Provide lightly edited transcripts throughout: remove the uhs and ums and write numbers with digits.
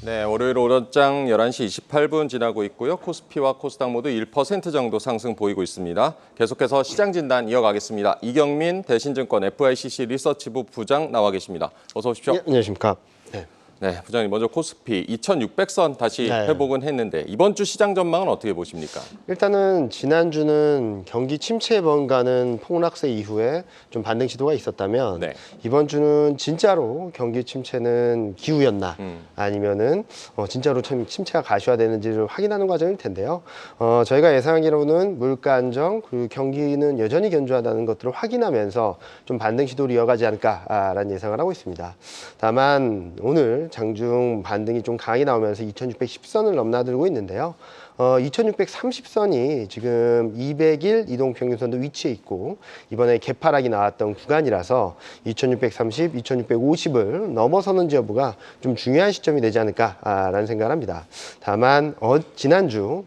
네, 월요일 오전장 11시 28분 지나고 있고요. 코스피와 코스닥 모두 1% 정도 상승 보이고 있습니다. 계속해서 시장 진단 이어가겠습니다. 이경민 대신증권 FICC 리서치부 부장 나와 계십니다. 어서 오십시오. 네, 안녕하십니까. 네, 부장님 먼저 코스피 2,600선 다시 회복은 했는데 이번 주 시장 전망은 어떻게 보십니까? 일단은 지난주는 경기 침체 번가는 폭락세 이후에 좀 반등 시도가 있었다면 이번 주는 진짜로 경기 침체는 기우였나 아니면은 진짜로 참 침체가 가시화되는지를 확인하는 과정일 텐데요. 저희가 예상하기로는 물가 안정 그리고 경기는 여전히 견조하다는 것들을 확인하면서 좀 반등 시도를 이어가지 않을까라는 예상을 하고 있습니다. 다만 오늘 장중 반등이 좀 강하게 나오면서 2610선을 넘나들고 있는데요. 2630선이 지금 200일 이동평균선도 위치해 있고 이번에 개파락이 나왔던 구간이라서 2630, 2650을 넘어서는지 여부가 좀 중요한 시점이 되지 않을까라는 생각을 합니다. 다만 지난주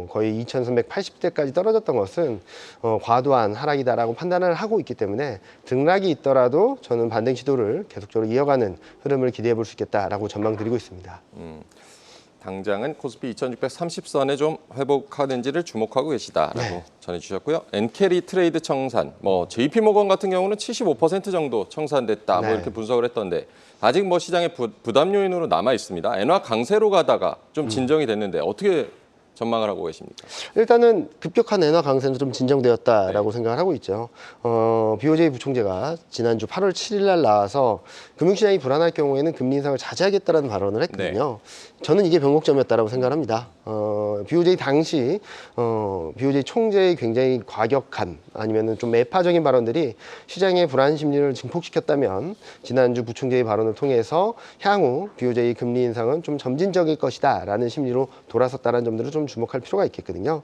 거의 2380대까지 떨어졌던 것은 과도한 하락이다라고 판단을 하고 있기 때문에 등락이 있더라도 저는 반등 시도를 계속적으로 이어가는 흐름을 기대해 볼 수 있겠다라고 전망드리고 있습니다. 당장은 코스피 2630선에 좀 회복하는지를 주목하고 계시다라고 전해주셨고요. 엔캐리 트레이드 청산, JP모건 같은 경우는 75% 정도 청산됐다 이렇게 분석을 했던데 아직 시장의 부담 요인으로 남아 있습니다. 엔화 강세로 가다가 좀 진정이 됐는데 어떻게 전망을 하고 계십니까? 일단은 급격한 엔화 강세는 좀 진정되었다라고 생각을 하고 있죠. BOJ 부총재가 지난주 8월 7일 날 나와서 금융시장이 불안할 경우에는 금리 인상을 자제하겠다라는 발언을 했거든요. 저는 이게 변곡점이었다라고 생각합니다. BOJ 당시 BOJ 총재의 굉장히 과격한 아니면은 좀 매파적인 발언들이 시장의 불안 심리를 증폭시켰다면 지난주 부총재의 발언을 통해서 향후 BOJ 금리 인상은 좀 점진적일 것이다라는 심리로 돌아섰다는 점들을 좀 주목할 필요가 있겠거든요.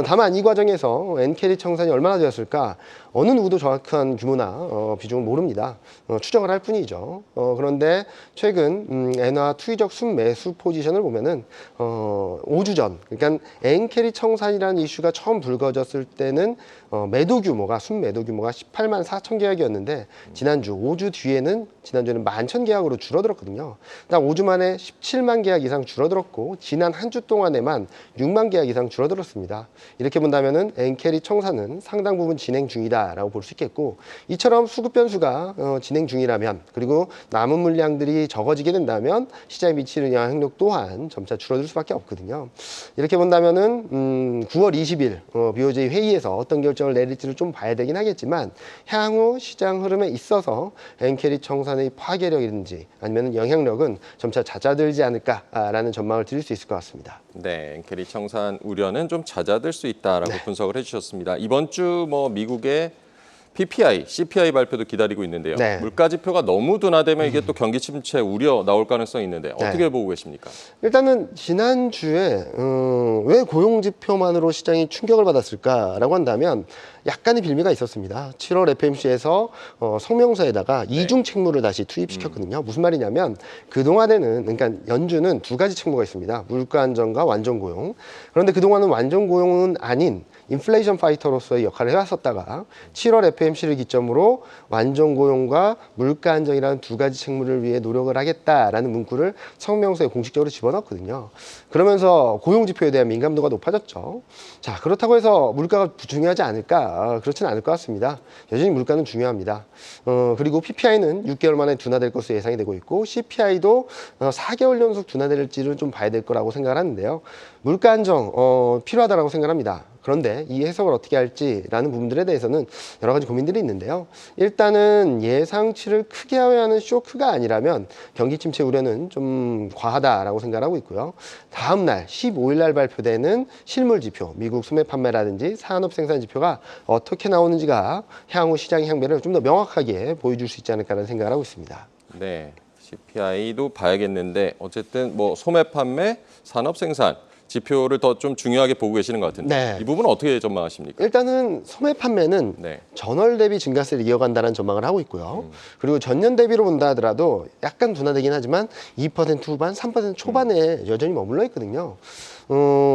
다만 이 과정에서 엔캐리 청산이 얼마나 되었을까? 어느 누구도 정확한 규모나 비중은 모릅니다. 추정을 할 뿐이죠. 그런데 최근 엔화 투기적 순매수 포지션을 보면은 5주 전, 그러니까 엔캐리 청산이라는 이슈가 처음 불거졌을 때는 매도 규모가 순매도 규모가 18만 4천 계약이었는데 지난주 5주 뒤에는 지난주에는 11,000계약으로 줄어들었거든요. 딱 5주 만에 17만 계약 이상 줄어들었고 지난 한 주 동안에만 6만 계약 이상 줄어들었습니다. 이렇게 본다면은 엔캐리 청산은 상당 부분 진행 중이다라고 볼 수 있겠고 이처럼 수급 변수가 진행 중이라면 그리고 남은 물량들이 적어지게 된다면 시장에 미치는 영향력 또한 점차 줄어들 수밖에 없거든요. 이렇게 본다면은 9월 20일 BOJ 회의에서 어떤 결정을 내릴지를 좀 봐야 되긴 하겠지만 향후 시장 흐름에 있어서 엔캐리 청산의 파괴력이든지 아니면 영향력은 점차 잦아들지 않을까라는 전망을 드릴 수 있을 것 같습니다. 네, 엔캐리 청산 우려는 좀 잦아들 수 있다라고 분석을 해주셨습니다. 이번 주 미국의 PPI, CPI 발표도 기다리고 있는데요. 물가 지표가 너무 둔화되면 이게 또 경기 침체 우려 나올 가능성이 있는데 어떻게 보고 계십니까? 일단은 지난주에 왜 고용 지표만으로 시장이 충격을 받았을까라고 한다면 약간의 빌미가 있었습니다. 7월 FMC에서 성명서에다가 이중 책무를 다시 투입시켰거든요. 무슨 말이냐면 그동안에는 그러니까 연준은 두 가지 책무가 있습니다. 물가 안정과 완전 고용. 그런데 그동안은 완전 고용은 아닌 인플레이션 파이터로서의 역할을 해왔었다가 7월 FMC를 기점으로 완전 고용과 물가 안정이라는 두 가지 책무를 위해 노력을 하겠다라는 문구를 성명서에 공식적으로 집어넣었거든요. 그러면서 고용 지표에 대한 민감도가 높아졌죠. 자, 그렇다고 해서 물가가 중요하지 않을까? 그렇지는 않을 것 같습니다. 여전히 물가는 중요합니다. 그리고 PPI는 6개월 만에 둔화될 것으로 예상이 되고 있고 CPI도 4개월 연속 둔화될지를 좀 봐야 될 거라고 생각을 하는데요. 물가 안정 필요하다고 생각합니다. 그런데 이 해석을 어떻게 할지라는 부분들에 대해서는 여러 가지 고민들이 있는데요. 일단은 예상치를 크게 하회하는 쇼크가 아니라면 경기 침체 우려는 좀 과하다라고 생각하고 있고요. 다음 날 15일 날 발표되는 실물 지표, 미국 소매 판매라든지 산업 생산 지표가 어떻게 나오는지가 향후 시장의 향배를 좀 더 명확하게 보여줄 수 있지 않을까라는 생각을 하고 있습니다. 네, CPI도 봐야겠는데 어쨌든 소매 판매, 산업 생산 지표를 더 좀 중요하게 보고 계시는 것 같은데 이 부분은 어떻게 전망하십니까? 일단은 소매 판매는 전월 대비 증가세를 이어간다는 전망을 하고 있고요. 그리고 전년 대비로 본다 하더라도 약간 둔화되긴 하지만 2% 후반, 3% 초반에 여전히 머물러 있거든요.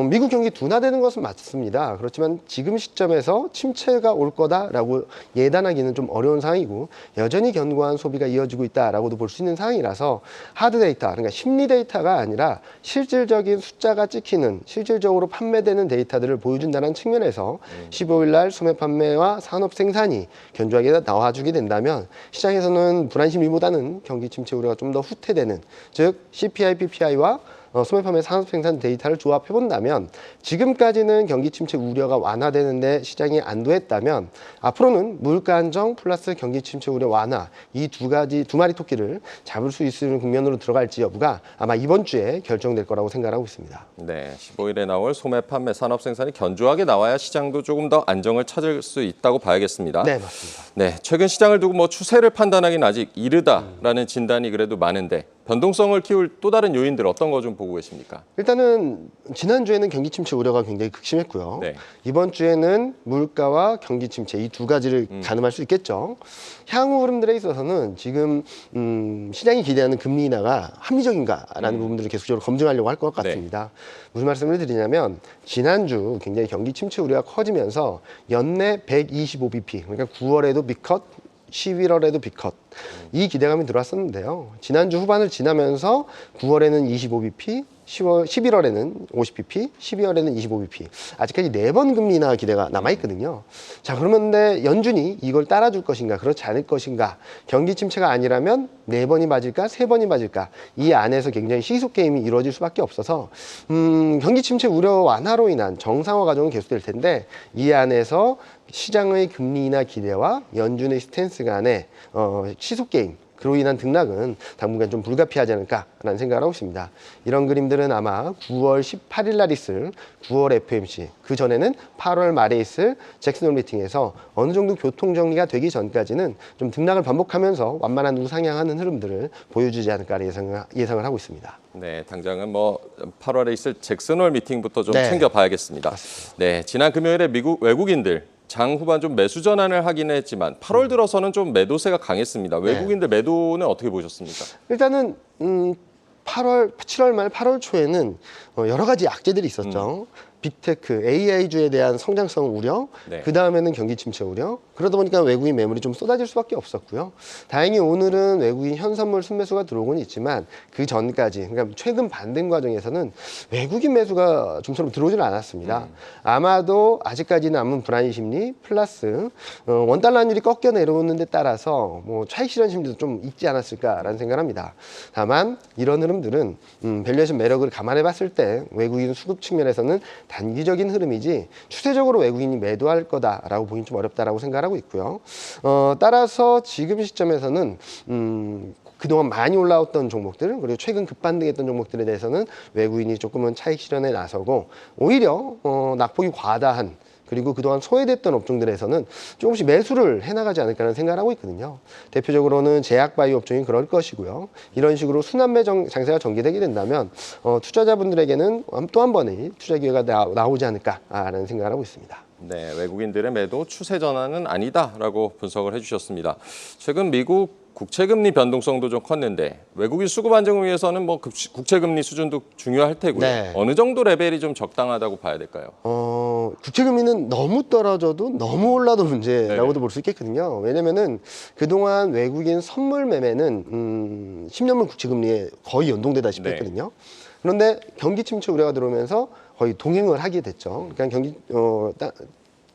미국 경기 둔화되는 것은 맞습니다. 그렇지만 지금 시점에서 침체가 올 거다라고 예단하기는 좀 어려운 상황이고 여전히 견고한 소비가 이어지고 있다라고도 볼 수 있는 상황이라서 하드 데이터, 그러니까 심리 데이터가 아니라 실질적인 숫자가 찍히는 실질적으로 판매되는 데이터들을 보여준다는 측면에서 15일 날 소매 판매와 산업 생산이 견조하게 나와주게 된다면 시장에서는 불안 심리보다는 경기 침체 우려가 좀 더 후퇴되는, 즉 CPI, PPI와 소매 판매 산업 생산 데이터를 조합해 본다면 지금까지는 경기 침체 우려가 완화되는데 시장이 안도했다면 앞으로는 물가 안정 플러스 경기 침체 우려 완화, 이 두 마리 토끼를 잡을 수 있는 국면으로 들어갈지 여부가 아마 이번 주에 결정될 거라고 생각하고 있습니다. 네, 15일에 나올 소매 판매 산업 생산이 견조하게 나와야 시장도 조금 더 안정을 찾을 수 있다고 봐야겠습니다. 네, 맞습니다. 네, 최근 시장을 두고 뭐 추세를 판단하기는 아직 이르다라는 진단이 그래도 많은데 변동성을 키울 또 다른 요인들 어떤 거 좀 보고 계십니까? 일단은 지난주에는 경기 침체 우려가 굉장히 극심했고요. 네. 이번 주에는 물가와 경기 침체 이 두 가지를 가늠할 수 있겠죠. 향후 흐름들에 있어서는 지금 시장이 기대하는 금리 인하가 합리적인가라는 부분들을 계속적으로 검증하려고 할 것 같습니다. 무슨 말씀을 드리냐면 지난주 굉장히 경기 침체 우려가 커지면서 연내 125bp, 그러니까 9월에도 빅컷, 11월에도 빅컷, 이 기대감이 들어왔었는데요. 지난주 후반을 지나면서 9월에는 25bp, 11월에는 50bp, 12월에는 25bp. 아직까지 4번 금리 인하 기대가 남아있거든요. 자, 그러면 연준이 이걸 따라줄 것인가, 그렇지 않을 것인가. 경기 침체가 아니라면 4번이 맞을까, 3번이 맞을까. 이 안에서 굉장히 시속 게임이 이루어질 수밖에 없어서 경기 침체 우려 완화로 인한 정상화 과정은 계속될 텐데 이 안에서 시장의 금리 인하 기대와 연준의 스탠스 간의 시속 게임, 그로 인한 등락은 당분간 좀 불가피하지 않을까라는 생각을 하고 있습니다. 이런 그림들은 아마 9월 18일 날 있을 9월 FOMC, 그 전에는 8월 말에 있을 잭슨홀 미팅에서 어느 정도 교통 정리가 되기 전까지는 좀 등락을 반복하면서 완만한 우상향하는 흐름들을 보여주지 않을까 예상을 하고 있습니다. 네, 당장은 뭐 8월에 있을 잭슨홀 미팅부터 좀 네. 챙겨봐야겠습니다. 네, 지난 금요일에 미국 외국인들 장 후반 좀 매수 전환을 하긴 했지만 8월 들어서는 좀 매도세가 강했습니다. 외국인들 매도는 어떻게 보셨습니까? 일단은 7월 말 8월 초에는 여러 가지 악재들이 있었죠. 빅테크, AI주에 대한 성장성 우려, 네. 그 다음에는 경기 침체 우려. 그러다 보니까 외국인 매물이 좀 쏟아질 수밖에 없었고요. 다행히 오늘은 외국인 현선물 순매수가 들어오곤 있지만 그 전까지, 그러니까 최근 반등 과정에서는 외국인 매수가 좀처럼 들어오지는 않았습니다. 아마도 아직까지 남은 불안 심리 플러스 원달러 환율이 꺾여 내려오는 데 따라서 뭐 차익 실현 심리도 좀 있지 않았을까라는 생각을 합니다. 다만 이런 흐름들은 밸류에이션 매력을 감안해 봤을 때 외국인 수급 측면에서는 단기적인 흐름이지 추세적으로 외국인이 매도할 거다라고 보기는 좀 어렵다라고 생각하고 있고요. 따라서 지금 시점에서는 그동안 많이 올라왔던 종목들, 그리고 최근 급반등했던 종목들에 대해서는 외국인이 조금은 차익 실현에 나서고 오히려 낙폭이 과다한, 그리고 그동안 소외됐던 업종들에서는 조금씩 매수를 해나가지 않을까라는 생각을 하고 있거든요. 대표적으로는 제약바이오 업종이 그럴 것이고요. 이런 식으로 순환매 장세가 전개되게 된다면 투자자분들에게는 또 한 번의 투자 기회가 나오지 않을까라는 생각을 하고 있습니다. 네, 외국인들의 매도 추세 전환은 아니다라고 분석을 해주셨습니다. 최근 미국 국채금리 변동성도 좀 컸는데 외국인 수급 안정을 위해서는 뭐 국채금리 수준도 중요할 테고요. 네. 어느 정도 레벨이 좀 적당하다고 봐야 될까요? 국채금리는 너무 떨어져도 너무 올라도 문제라고도 볼 수 있겠거든요. 왜냐면은 그동안 외국인 선물 매매는 10년물 국채금리에 거의 연동되다시피 네. 했거든요. 그런데 경기 침체 우려가 들어오면서 거의 동행을 하게 됐죠. 그러니까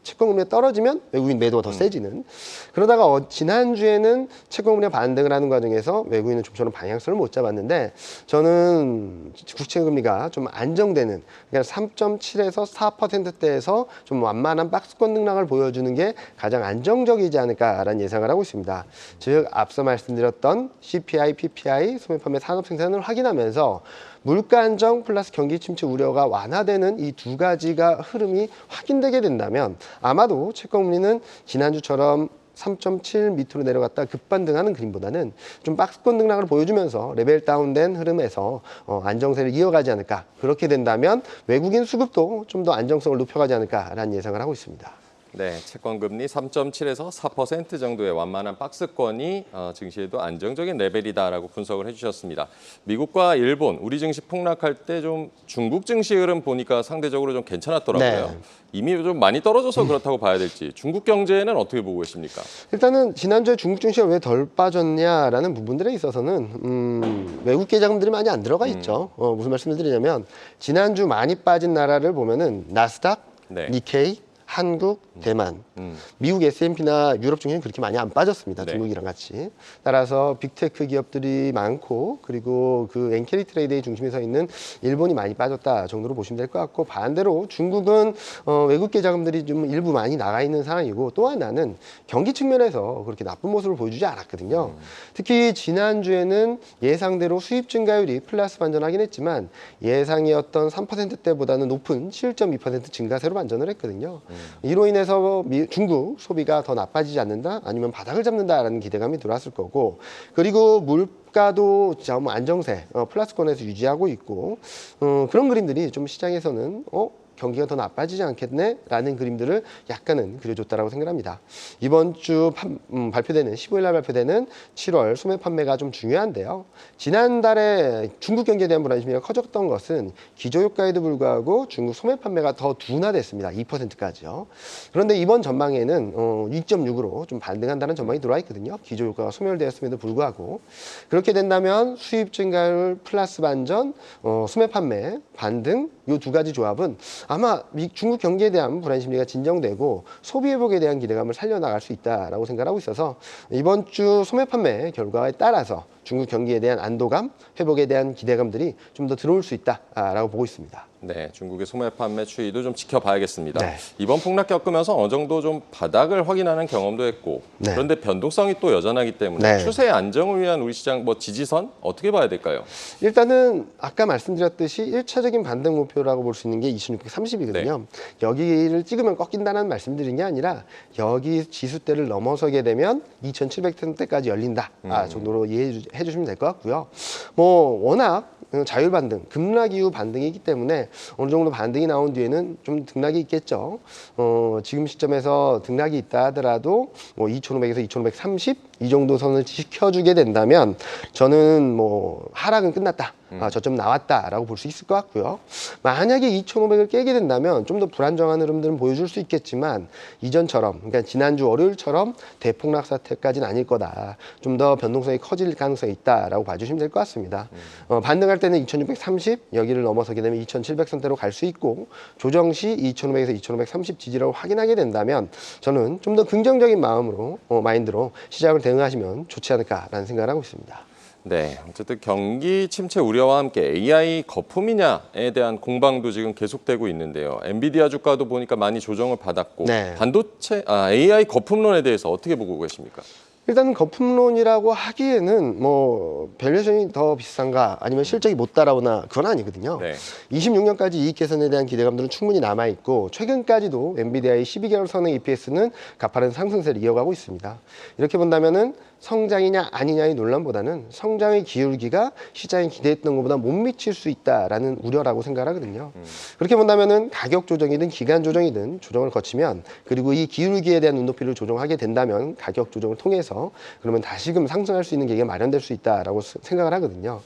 채권금리가 떨어지면 외국인 매도가 더 세지는. 그러다가 지난주에는 채권금리가 반등을 하는 과정에서 외국인은 좀처럼 방향성을 못 잡았는데 저는 국채금리가 좀 안정되는, 그러니까 3.7에서 4%대에서 좀 완만한 박스권 등락을 보여주는 게 가장 안정적이지 않을까라는 예상을 하고 있습니다. 즉 앞서 말씀드렸던 CPI, PPI, 소매 판매 산업 생산을 확인하면서 물가 안정 플러스 경기 침체 우려가 완화되는 이 두 가지가 흐름이 확인되게 된다면 아마도 채권금리는 지난주처럼 3.7 밑으로 내려갔다 급반등하는 그림보다는 좀 박스권 등락을 보여주면서 레벨 다운된 흐름에서 안정세를 이어가지 않을까. 그렇게 된다면 외국인 수급도 좀 더 안정성을 높여가지 않을까라는 예상을 하고 있습니다. 네, 채권 금리 3.7에서 4% 정도의 완만한 박스권이 증시에도 안정적인 레벨이다라고 분석을 해주셨습니다. 미국과 일본, 우리 증시 폭락할 때 좀 중국 증시 흐름 보니까 상대적으로 좀 괜찮았더라고요. 네. 이미 좀 많이 떨어져서 그렇다고 봐야 될지 중국 경제는 어떻게 보고 계십니까? 일단은 지난주에 중국 증시가 왜 덜 빠졌냐라는 부분들에 있어서는 외국계 자금들이 많이 안 들어가 있죠. 무슨 말씀을 드리냐면 지난주 많이 빠진 나라를 보면은 나스닥, 네. 니케이, 한국, 대만, 미국 S&P나 유럽 증시는 그렇게 많이 안 빠졌습니다. 네. 중국이랑 같이. 따라서 빅테크 기업들이 많고 그리고 그 엔캐리 트레이드의 중심에 서 있는 일본이 많이 빠졌다 정도로 보시면 될 것 같고 반대로 중국은 외국계 자금들이 좀 일부 많이 나가 있는 상황이고 또 하나는 경기 측면에서 그렇게 나쁜 모습을 보여주지 않았거든요. 특히 지난주에는 예상대로 수입 증가율이 플러스 반전하긴 했지만 예상이었던 3%대보다는 높은 7.2% 증가세로 반전을 했거든요. 이로 인해서 중국 소비가 더 나빠지지 않는다 아니면 바닥을 잡는다라는 기대감이 들어왔을 거고 그리고 물가도 좀 안정세 플러스권에서 유지하고 있고 그런 그림들이 좀 시장에서는 경기가 더 나빠지지 않겠네? 라는 그림들을 약간은 그려줬다라고 생각합니다. 이번 주 발표되는 15일 날 발표되는 7월 소매 판매가 좀 중요한데요. 지난달에 중국 경기에 대한 불안심이 커졌던 것은 기저효과에도 불구하고 중국 소매 판매가 더 둔화됐습니다. 2%까지요. 그런데 이번 전망에는 2.6으로 좀 반등한다는 전망이 들어와 있거든요. 기저효과가 소멸되었음에도 불구하고 그렇게 된다면 수입 증가율 플러스 반전, 소매 판매 반등 이 두 가지 조합은 아마 중국 경기에 대한 불안 심리가 진정되고 소비 회복에 대한 기대감을 살려나갈 수 있다라고 생각하고 있어서 이번 주 소매 판매 결과에 따라서 중국 경기에 대한 안도감, 회복에 대한 기대감들이 좀 더 들어올 수 있다라고 보고 있습니다. 네, 중국의 소매 판매 추이도 좀 지켜봐야겠습니다. 네. 이번 폭락 겪으면서 어느 정도 좀 바닥을 확인하는 경험도 했고 네. 그런데 변동성이 또 여전하기 때문에 네. 추세 안정을 위한 우리 시장 지지선 어떻게 봐야 될까요? 일단은 아까 말씀드렸듯이 1차적인 반등 목표라고 볼 수 있는 게 2630이거든요. 네. 여기를 찍으면 꺾인다는 말씀드린 게 아니라 여기 지수대를 넘어서게 되면 2700선대까지 열린다 정도로 이해해 주시면 될 것 같고요. 워낙 자율 반등, 급락 이후 반등이기 때문에 어느 정도 반등이 나온 뒤에는 좀 등락이 있겠죠. 지금 시점에서 등락이 있다 하더라도 2500에서 2530 이 정도 선을 지켜주게 된다면 저는 하락은 끝났다. 저점 나왔다라고 볼 수 있을 것 같고요. 만약에 2,500을 깨게 된다면 좀 더 불안정한 흐름들은 보여줄 수 있겠지만 이전처럼 그러니까 지난주 월요일처럼 대폭락 사태까지는 아닐 거다. 좀 더 변동성이 커질 가능성이 있다라고 봐주시면 될 것 같습니다. 반등할 때는 2,630 여기를 넘어서게 되면 2,700선대로 갈 수 있고 조정 시 2,500에서 2,530 지지를 확인하게 된다면 저는 좀 더 긍정적인 마인드로 시장을 대응하시면 좋지 않을까라는 생각을 하고 있습니다. 네, 어쨌든 경기 침체 우려와 함께 AI 거품이냐에 대한 공방도 지금 계속되고 있는데요. 엔비디아 주가도 보니까 많이 조정을 받았고 네. AI 거품론에 대해서 어떻게 보고 계십니까? 일단 거품론이라고 하기에는 밸류에이션이 더 비싼가 아니면 실적이 못 따라오나 그건 아니거든요. 네. 26년까지 이익 개선에 대한 기대감들은 충분히 남아있고 최근까지도 엔비디아의 12개월 선행 EPS는 가파른 상승세를 이어가고 있습니다. 이렇게 본다면은 성장이냐 아니냐의 논란보다는 성장의 기울기가 시장이 기대했던 것보다 못 미칠 수 있다라는 우려라고 생각하거든요. 그렇게 본다면은 가격 조정이든 기간 조정이든 조정을 거치면 그리고 이 기울기에 대한 눈높이를 조정하게 된다면 가격 조정을 통해서 그러면 다시금 상승할 수 있는 계기가 마련될 수 있다라고 생각을 하거든요.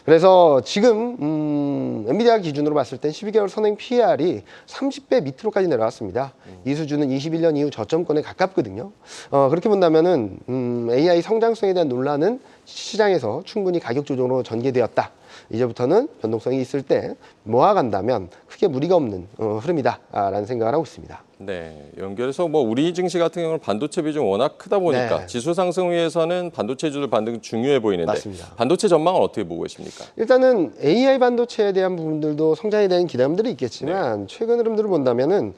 그래서 지금 엔비디아 기준으로 봤을 땐 12개월 선행 PER이 30배 밑으로까지 내려왔습니다. 이 수준은 21년 이후 저점권에 가깝거든요. 그렇게 본다면은 AI 성장성에 대한 논란은 시장에서 충분히 가격 조정으로 전개되었다. 이제부터는 변동성이 있을 때 모아간다면 크게 무리가 없는 흐름이다라는 생각을 하고 있습니다. 네, 연결해서 우리 증시 같은 경우는 반도체 비중 워낙 크다 보니까 네. 지수 상승 위해서는 반도체주들 반등 중요해 보이는데 맞습니다. 반도체 전망은 어떻게 보고 계십니까? 일단은 AI 반도체에 대한 부분들도 성장에 대한 기대감들이 있겠지만 최근 흐름들을 본다면은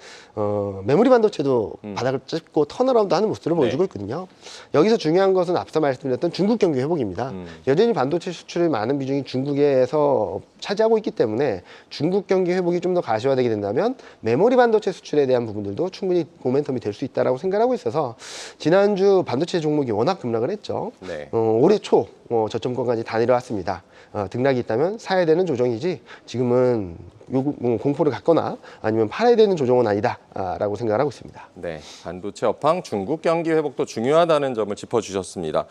메모리 반도체도 바닥을 찍고 턴어라운드 하는 모습들을 보여주고 있거든요. 여기서 중요한 것은 앞서 말씀드렸던 중국 경기 회복입니다. 여전히 반도체 수출의 많은 비중이 중국에서 차지하고 있기 때문에 중국 경기 회복이 좀 더 가시화되게 된다면 메모리 반도체 수출에 대한 부분들도 충분히 모멘텀이 될 수 있다라고 생각하고 있어서 지난주 반도체 종목이 워낙 급락을 했죠. 네. 올해 초 저점권까지 다 내려왔습니다. 등락이 있다면 사야 되는 조정이지 지금은 공포를 갖거나 아니면 팔아야 되는 조정은 아니다라고 생각을 하고 있습니다. 네, 반도체 업황, 중국 경기 회복도 중요하다는 점을 짚어주셨습니다.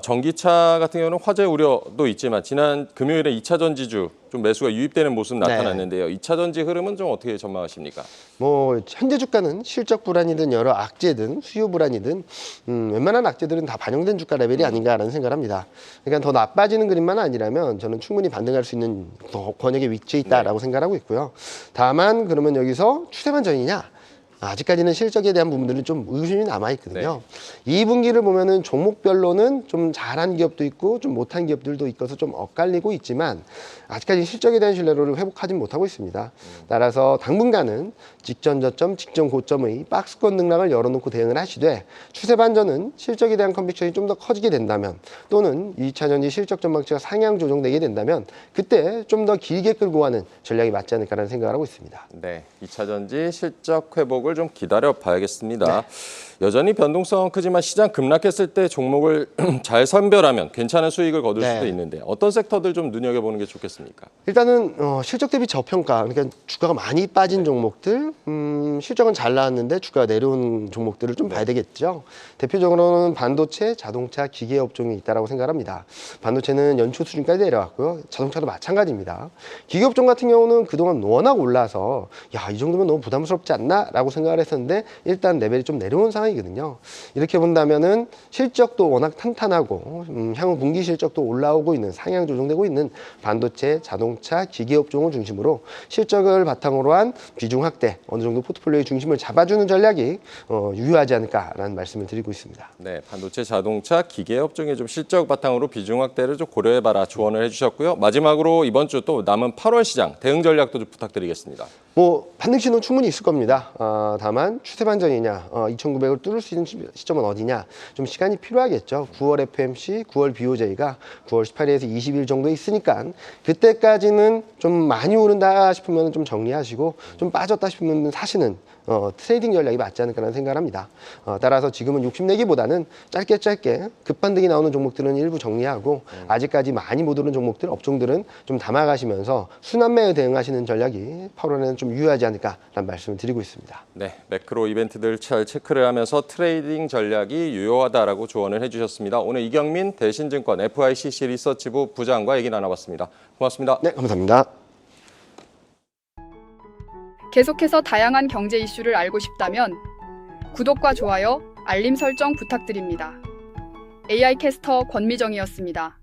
전기차 같은 경우는 화재 우려도 있지만 지난 금요일에 2차 전지주 좀 매수가 유입되는 모습 나타났는데요. 2차 전지 흐름은 좀 어떻게 전망하십니까? 뭐 현재 주가는 실적 불안이든 여러 악재든 수요 불안이든 웬만한 악재들은 다 반영된 주가 레벨이 아닌가라는 생각을 합니다. 그러니까 더 나빠지는 그림만 아니라면 저는 충분히 반등할 수 있는 더 권역의 위치에 있다라고 생각하고 있고요. 다만 그러면 여기서 추세 반전이냐? 아직까지는 실적에 대한 부분들은 좀 의심이 남아있거든요. 2분기를 보면은 종목별로는 좀 잘한 기업도 있고 좀 못한 기업들도 있어서 좀 엇갈리고 있지만 아직까지 실적에 대한 신뢰도를 회복하지 못하고 있습니다. 따라서 당분간은 직전 저점, 직전 고점의 박스권 등락을 열어놓고 대응을 하시되 추세 반전은 실적에 대한 컨빅션이 좀 더 커지게 된다면 또는 2차 전지 실적 전망치가 상향 조정되게 된다면 그때 좀 더 길게 끌고 가는 전략이 맞지 않을까라는 생각을 하고 있습니다. 네, 2차 전지 실적 회복을 좀 기다려 봐야겠습니다. 여전히 변동성은 크지만 시장 급락했을 때 종목을 잘 선별하면 괜찮은 수익을 거둘 수도 있는데 어떤 섹터들 좀 눈여겨보는 게 좋겠습니까? 일단은 실적 대비 저평가, 그러니까 주가가 많이 빠진 종목들, 실적은 잘 나왔는데 주가가 내려온 종목들을 좀 봐야 되겠죠. 대표적으로는 반도체, 자동차, 기계 업종이 있다라고 생각합니다. 반도체는 연초 수준까지 내려왔고요. 자동차도 마찬가지입니다. 기계 업종 같은 경우는 그동안 워낙 올라서 야, 이 정도면 너무 부담스럽지 않나라고 생각을 했었는데 일단 레벨이 좀 내려온 상황이거든요. 이렇게 본다면은 실적도 워낙 탄탄하고 향후 분기 실적도 올라오고 있는 상향 조정되고 있는 반도체, 자동차, 기계 업종을 중심으로 실적을 바탕으로 한 비중 확대, 어느 정도 포트폴리오의 중심을 잡아주는 전략이 유효하지 않을까라는 말씀을 드리고 있습니다. 네, 반도체, 자동차, 기계 업종의 좀 실적 바탕으로 비중 확대를 좀 고려해봐라 조언을 해주셨고요. 마지막으로 이번 주 또 남은 8월 시장 대응 전략도 좀 부탁드리겠습니다. 뭐 반등 신호 충분히 있을 겁니다. 다만 추세 반전이냐, 2,900을 뚫을 수 있는 시점은 어디냐, 좀 시간이 필요하겠죠. 9월 FMC, 9월 BOJ가 9월 18일에서 20일 정도 있으니까 그때까지는 좀 많이 오른다 싶으면 좀 정리하시고 좀 빠졌다 싶으면 사시는 트레이딩 전략이 맞지 않을까라는 생각을 합니다. 따라서 지금은 욕심내기보다는 짧게 급반등이 나오는 종목들은 일부 정리하고 아직까지 많이 못 오른 종목들, 업종들은 좀 담아가시면서 순환매에 대응하시는 전략이 8월에는 좀 유효하지 않을까라는 말씀을 드리고 있습니다. 네, 매크로 이벤트들 잘 체크를 하면서 트레이딩 전략이 유효하다라고 조언을 해주셨습니다. 오늘 이경민 대신증권 FICC 리서치부 부장과 얘기 나눠봤습니다. 고맙습니다. 네, 감사합니다. 계속해서 다양한 경제 이슈를 알고 싶다면 구독과 좋아요, 알림 설정 부탁드립니다. AI 캐스터 권미정이었습니다.